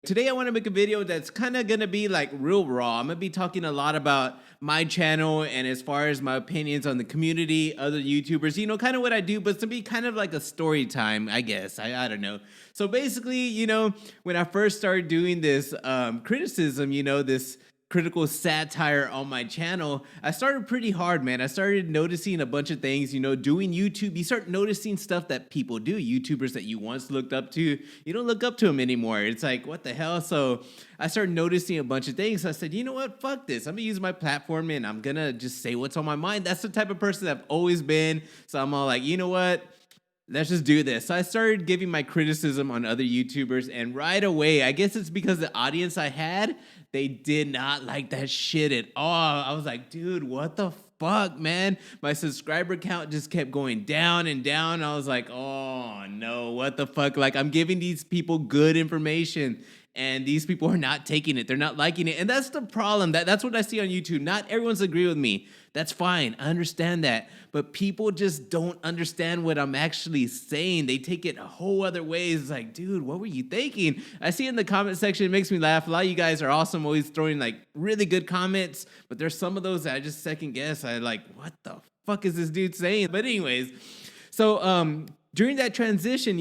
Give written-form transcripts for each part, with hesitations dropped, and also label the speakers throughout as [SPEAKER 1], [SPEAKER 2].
[SPEAKER 1] Today I want to make a video that's kind of going to be like real raw. I'm going to be talking a lot about my channel and as far as my opinions on the community, other YouTubers, kind of what I do, but to be kind of like a story time, I guess. I don't know. So basically, when I first started doing this criticism, this critical satire on my channel, I started pretty hard, man. I started noticing a bunch of things, doing YouTube. You start noticing stuff that people do, YouTubers that you once looked up to. You don't look up to them anymore. It's like, what the hell? So I started noticing a bunch of things. I said, you know what? Fuck this. I'm gonna use my platform and I'm gonna just say what's on my mind. That's the type of person I've always been. So I'm all like, you know what? Let's just do this. So I started giving my criticism on other YouTubers, and right away, I guess it's because the audience I had, they did not like that shit at all. I was like, dude, what the fuck, man? My subscriber count just kept going down and down. I was like, oh no, what the fuck? Like, I'm giving these people good information, and these people are not taking it. They're not liking it. And that's the problem. That's what I see on YouTube. Not everyone's agree with me. That's fine. I understand that. But people just don't understand what I'm actually saying. They take it a whole other way. It's like, dude, what were you thinking? I see in the comment section, it makes me laugh. A lot of you guys are awesome, always throwing like really good comments. But there's some of those that I just second guess. I like, what the fuck is this dude saying? But anyways, so during that transition,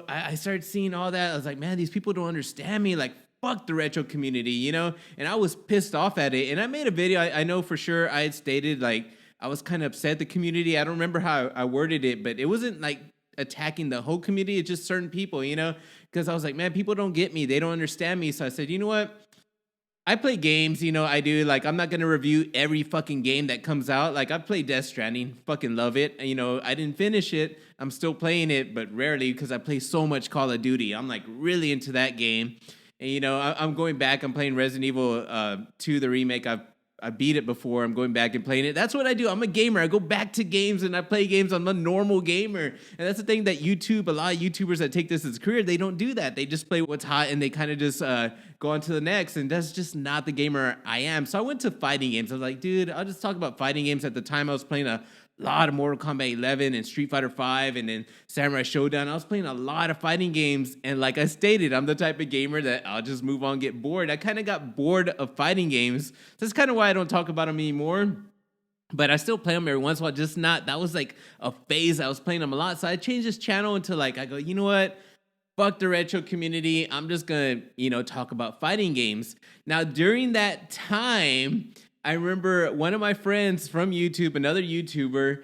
[SPEAKER 1] I started seeing all that. I was like, man, these people don't understand me. Like, fuck the retro community, and I was pissed off at it. And I made a video. I know for sure I had stated like I was kind of upset at the community. I don't remember how I worded it, but it wasn't like attacking the whole community. It's just certain people, because I was like, man, people don't get me. They don't understand me. So I said, you know what? I play games, I do. Like, I'm not going to review every fucking game that comes out. Like, I've played Death Stranding, fucking love it. I didn't finish it. I'm still playing it, but rarely because I play so much Call of Duty. I'm like really into that game. And, I'm going back. I'm playing Resident Evil 2, the remake. I beat it before. I'm going back and playing it. That's what I do. I'm a gamer. I go back to games and I play games. I'm a normal gamer. And that's the thing that YouTube, a lot of YouTubers that take this as a career, they don't do that. They just play what's hot and they kind of just go on to the next. And that's just not the gamer I am. So I went to fighting games. I was like, dude, I'll just talk about fighting games. At the time, I was playing a lot of Mortal Kombat 11 and Street Fighter 5 and then Samurai Showdown. I was playing a lot of fighting games, and like I stated, I'm the type of gamer that I'll just move on, get bored. I kind of got bored of fighting games. That's kind of why I don't talk about them anymore. But I still play them every once in a while, just not. That was like a phase. I was playing them a lot. So I changed this channel into like, I go, you know what? Fuck the retro community. I'm just going to, talk about fighting games. Now, during that time, I remember one of my friends from YouTube, another YouTuber,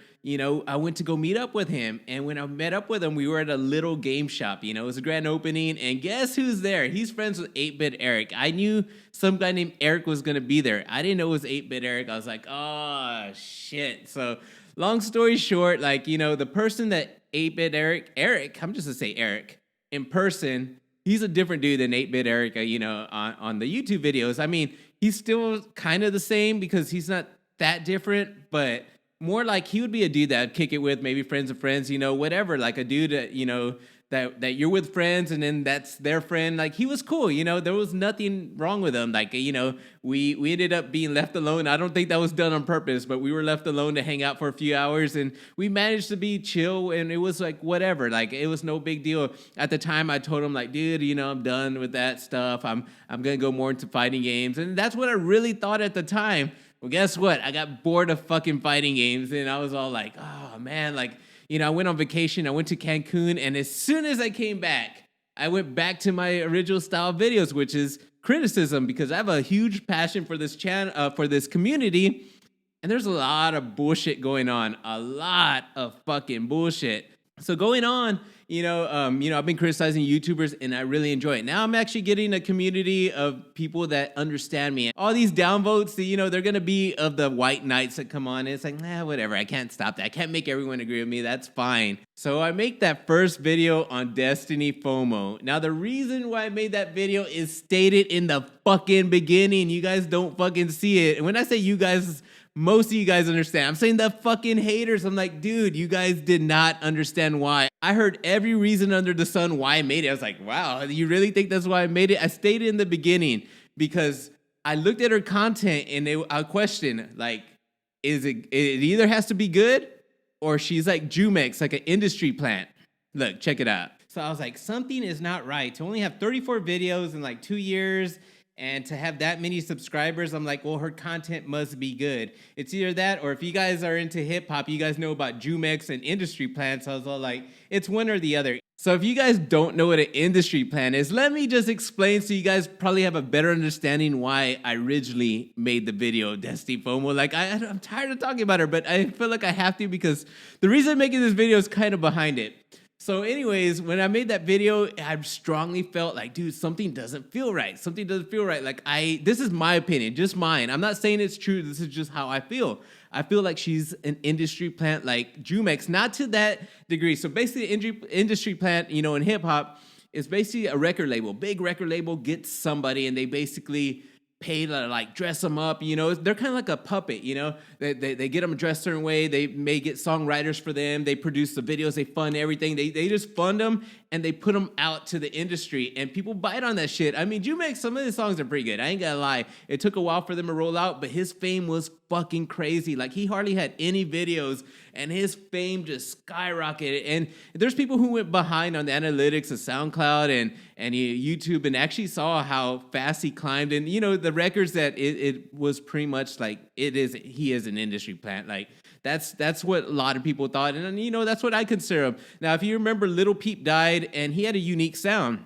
[SPEAKER 1] I went to go meet up with him. And when I met up with him, we were at a little game shop. It was a grand opening. And guess who's there? He's friends with 8-Bit Eric. I knew some guy named Eric was going to be there. I didn't know it was 8-Bit Eric. I was like, oh, shit. So long story short, like, the person that 8-Bit Eric, I'm just going to say Eric, in person, he's a different dude than 8-Bit Eric, on the YouTube videos. I mean, he's still kind of the same because he's not that different, but more like he would be a dude that I'd kick it with, maybe friends of friends, whatever. Like a dude that, that you're with friends and then that's their friend. Like he was cool, there was nothing wrong with him. Like, we ended up being left alone. I don't think that was done on purpose, but we were left alone to hang out for a few hours and we managed to be chill and it was like whatever. Like it was no big deal. At the time I told him like, dude, I'm done with that stuff. I'm going to go more into fighting games. And that's what I really thought at the time. Well, guess what? I got bored of fucking fighting games and I was all like, oh man, like, I went on vacation, I went to Cancun, and as soon as I came back, I went back to my original style of videos, which is criticism, because I have a huge passion for this channel, for this community, and there's a lot of bullshit going on, a lot of fucking bullshit. So going on, I've been criticizing YouTubers and I really enjoy it. Now I'm actually getting a community of people that understand me. All these downvotes, they're going to be of the white knights that come on. It's like, whatever. I can't stop that. I can't make everyone agree with me. That's fine. So I make that first video on Destiny FOMO. Now the reason why I made that video is stated in the fucking beginning. You guys don't fucking see it. And when I say you guys, most of you guys understand. I'm saying the fucking haters. I'm like, dude, you guys did not understand why. I heard every reason under the sun why I made it. I was like, wow, you really think that's why I made it? I stated in the beginning because I looked at her content and I questioned, like, it either has to be good or she's like Jumex, like an industry plant. Look, check it out. So I was like, something is not right. To only have 34 videos in like 2 years and to have that many subscribers, I'm like, well, her content must be good. It's either that, or if you guys are into hip hop, you guys know about Jumex and industry plans. So I was all like, it's one or the other. So if you guys don't know what an industry plan is, let me just explain so you guys probably have a better understanding why I originally made the video, Destiny FOMO. Like, I'm tired of talking about her, but I feel like I have to because the reason I'm making this video is kind of behind it. So anyways, when I made that video, I strongly felt like, dude, something doesn't feel right. Something doesn't feel right. Like this is my opinion, just mine. I'm not saying it's true. This is just how I feel. I feel like she's an industry plant like Jumex, not to that degree. So basically, industry plant, you know, in hip hop is basically a record label. Big record label gets somebody and they basically pay to like dress them up, you know. They're kind of like a puppet, you know. They get them dressed a certain way. They may get songwriters for them. They produce the videos. They fund everything. They just fund them and they put them out to the industry and people bite on that shit. I mean, Jumex, some of the songs are pretty good. I ain't gonna lie. It took a while for them to roll out, but his fame was fucking crazy. Like he hardly had any videos and his fame just skyrocketed. And there's people who went behind on the analytics of SoundCloud and YouTube and actually saw how fast he climbed. And you know, the records that it was pretty much like he is an industry plant. Like that's what a lot of people thought. And you know, that's what I consider him. Now, if you remember, Lil Peep died and he had a unique sound.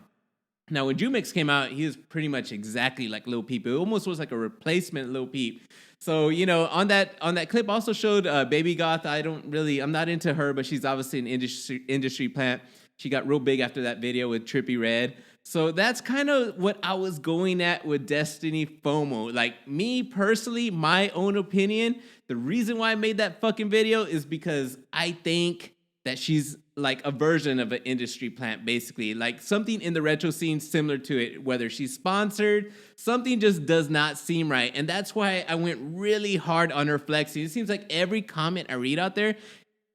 [SPEAKER 1] Now, when Jumex came out, he was pretty much exactly like Lil Peep. It almost was like a replacement Lil Peep. So, you know, on that clip also showed Baby Goth. I'm not into her, but she's obviously an industry plant. She got real big after that video with Trippie Redd. So that's kind of what I was going at with Destiny FOMO. Like me personally, my own opinion, the reason why I made that fucking video is because I think that she's like a version of an industry plant, basically. Like something in the retro scene similar to it, whether she's sponsored, something just does not seem right. And that's why I went really hard on her flexing. It seems like every comment I read out there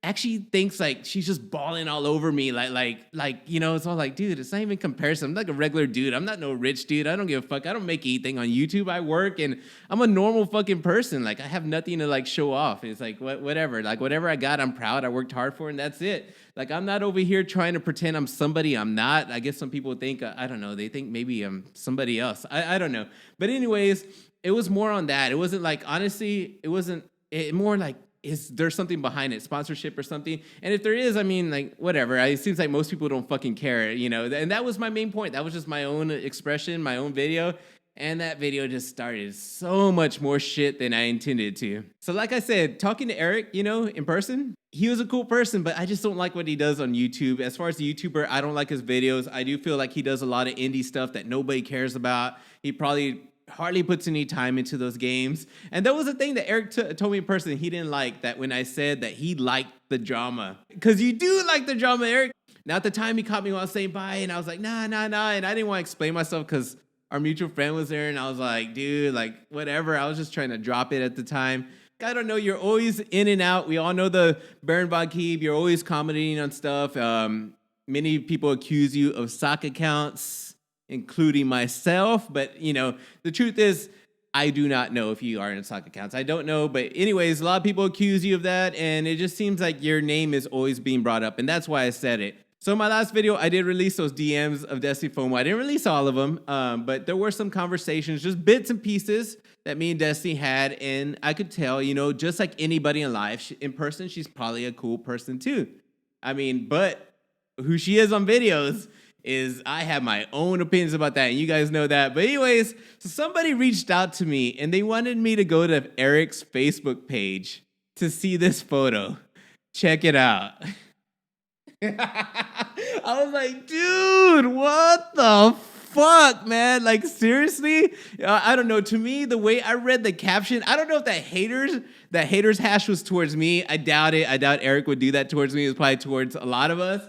[SPEAKER 1] actually thinks like she's just balling all over me. Like, you know, it's all like, dude, it's not even comparison. I'm like a regular dude. I'm not no rich dude. I don't give a fuck. I don't make anything on YouTube. I work and I'm a normal fucking person. Like I have nothing to like show off. It's like, whatever. Like whatever I got, I'm proud. I worked hard for it and that's it. Like I'm not over here trying to pretend I'm somebody I'm not. I guess some people think, I don't know. They think maybe I'm somebody else. I don't know. But anyways, it was more on that. It wasn't like, honestly, more like, is there something behind it, sponsorship or something? And if there is, I mean, like, whatever. It seems like most people don't fucking care, you know? And that was my main point. That was just my own expression, my own video. And that video just started so much more shit than I intended to. So like I said, talking to Eric, you know, in person, he was a cool person, but I just don't like what he does on YouTube. As far as the YouTuber, I don't like his videos. I do feel like he does a lot of indie stuff that nobody cares about. He probably hardly puts any time into those games. And that was the thing that Eric told me in person. He didn't like that when I said that he liked the drama. Because you do like the drama, Eric. Now, at the time, he caught me while saying bye, and I was like, nah. And I didn't want to explain myself because our mutual friend was there, and I was like, dude, like, whatever. I was just trying to drop it at the time. I don't know. You're always in and out. We all know the Baron Von Keeb. You're always commenting on stuff. Many people accuse you of sock accounts, including myself, but you know, the truth is I do not know if you are in sock accounts. I don't know, but anyways, a lot of people accuse you of that, and it just seems like your name is always being brought up, and that's why I said it. So in my last video, I did release those DMs of Destiny FOMO. I didn't release all of them, but there were some conversations, just bits and pieces that me and Destiny had, and I could tell, you know, just like anybody in life, in person, she's probably a cool person too. I mean, but who she is on videos is I have my own opinions about that, and you guys know that. But anyways, so somebody reached out to me, and they wanted me to go to Eric's Facebook page to see this photo. Check it out. I was like, dude, what the fuck, man? Like, seriously? I don't know. To me, the way I read the caption, I don't know if that haters hash was towards me. I doubt it. I doubt Eric would do that towards me. It was probably towards a lot of us.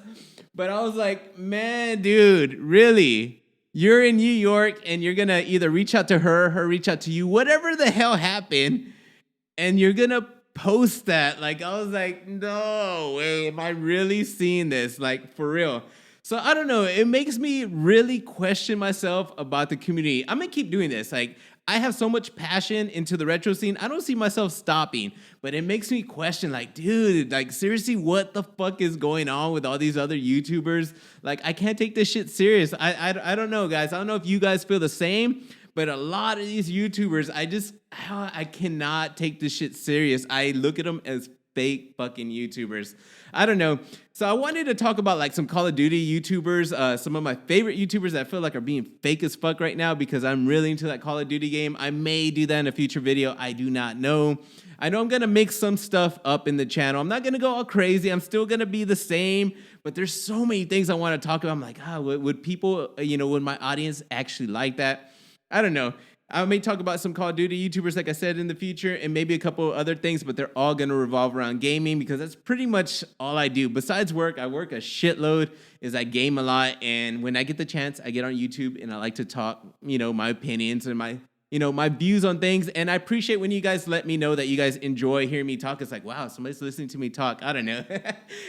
[SPEAKER 1] But I was like, man, dude, really? You're in New York and you're going to either reach out to her reach out to you, whatever the hell happened, and you're going to post that. Like, I was like, no way, am I really seeing this? Like, for real. So I don't know. It makes me really question myself about the community. I'm gonna keep doing this. Like I have so much passion into the retro scene. I don't see myself stopping, but it makes me question, like, dude, like seriously, what the fuck is going on with all these other YouTubers? Like, I can't take this shit serious. I don't know, guys. I don't know if you guys feel the same, but a lot of these YouTubers, I cannot take this shit serious. I look at them as fake fucking YouTubers. I don't know. So I wanted to talk about like some Call of Duty YouTubers, some of my favorite YouTubers that I feel like are being fake as fuck right now because I'm really into that Call of Duty game. I may do that in a future video. I do not know. I know I'm going to mix some stuff up in the channel. I'm not going to go all crazy. I'm still going to be the same, but there's so many things I want to talk about. I'm like, would people, would my audience actually like that? I don't know. I may talk about some Call of Duty YouTubers, like I said, in the future, and maybe a couple other things, but they're all going to revolve around gaming because that's pretty much all I do. Besides work, I work a shitload, is I game a lot, and when I get the chance, I get on YouTube, and I like to talk, my opinions and my views on things, and I appreciate when you guys let me know that you guys enjoy hearing me talk. It's like, wow, somebody's listening to me talk. I don't know.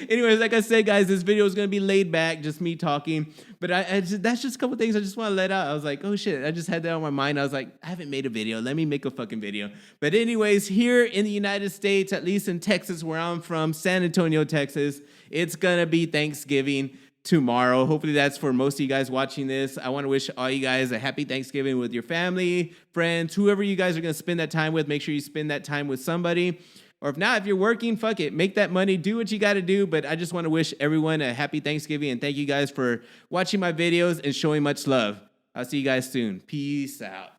[SPEAKER 1] Anyways, like I said, guys, this video is going to be laid back, just me talking, but that's just a couple things I just want to let out. I was like, oh shit, I just had that on my mind. I was like, I haven't made a video. Let me make a fucking video. But anyways, here in the United States, at least in Texas, where I'm from, San Antonio, Texas, it's going to be Thanksgiving tomorrow. Hopefully that's for most of you guys watching this. I want to wish all you guys a happy Thanksgiving with your family, friends, whoever you guys are going to spend that time with. Make sure you spend that time with somebody. Or if not, if you're working, fuck it. Make that money. Do what you got to do. But I just want to wish everyone a happy Thanksgiving. And thank you guys for watching my videos and showing much love. I'll see you guys soon. Peace out.